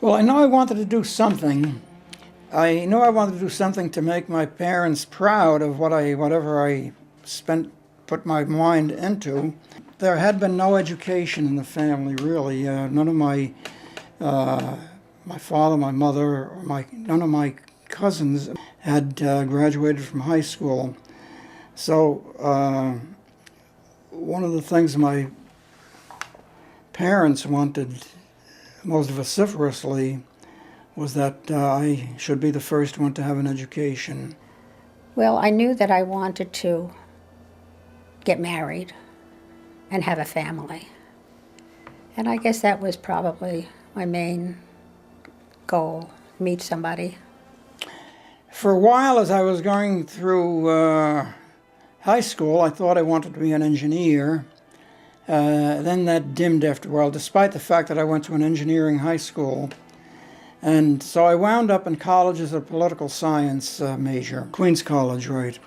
Well, I know I wanted to do something. I knew I wanted to do something to make my parents proud of whatever I put my mind into. There had been no education in the family, really. None of my father, my mother, or none of my cousins had graduated from high school. So one of the things my parents wanted most vociferously was that I should be the first one to have an education. Well, I knew that I wanted to get married and have a family. And I guess that was probably my main goal, meet somebody. For a while, as I was going through high school, I thought I wanted to be an engineer. Then that dimmed after a while, despite the fact that I went to an engineering high school. And so I wound up in college as a political science major, Queens College, right.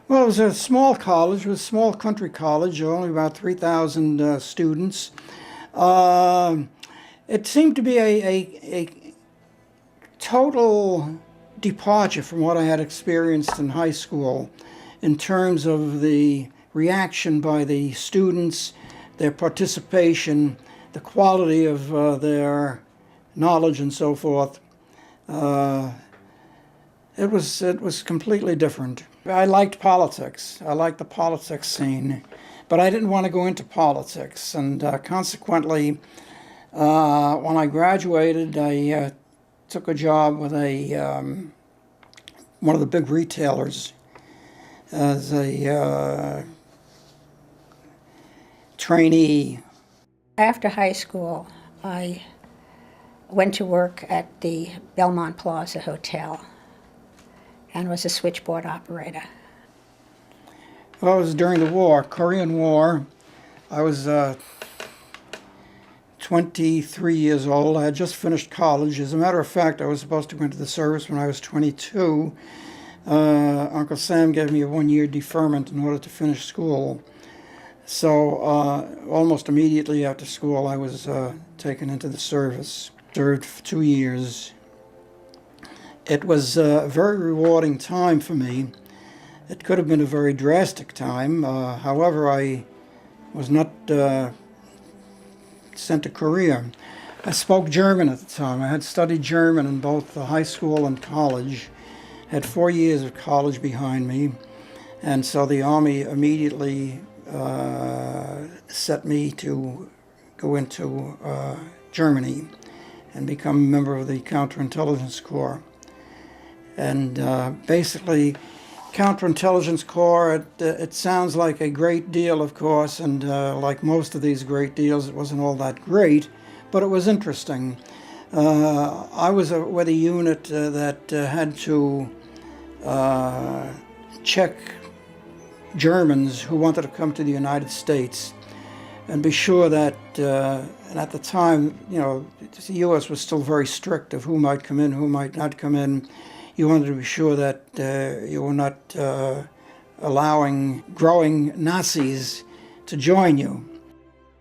Well, it was a small college, it was a small country college, only about 3,000 students. It seemed to be a total departure from what I had experienced in high school in terms of the reaction by the students, their participation, the quality of their knowledge and so forth. It was completely different. I liked politics. I liked the politics scene, but I didn't want to go into politics. And consequently, when I graduated, I took a job with one of the big retailers as a trainee. After high school, I went to work at the Belmont Plaza Hotel and was a switchboard operator. Well, it was during the war, Korean War. I was 23 years old. I had just finished college. As a matter of fact, I was supposed to go into the service when I was 22. Uncle Sam gave me a one-year deferment in order to finish school. So almost immediately after school, I was taken into the service. Served for 2 years. It was a very rewarding time for me. It could have been a very drastic time. However, I was not sent to Korea. I spoke German at the time. I had studied German in both the high school and college. Had 4 years of college behind me. And so the Army immediately set me to go into Germany and become a member of the Counterintelligence Corps. And basically, Counterintelligence Corps, it sounds like a great deal, of course, and like most of these great deals, it wasn't all that great, but it was interesting. I was with a unit that had to check Germans who wanted to come to the United States and be sure that, and at the time, you know, the U.S. was still very strict of who might come in, who might not come in. You wanted to be sure that you were not allowing growing Nazis to join you.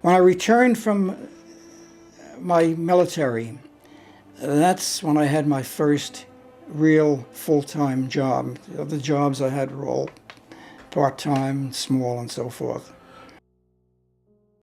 When I returned from my military, that's when I had my first real full-time job. The other jobs I had were all part-time, small, and so forth.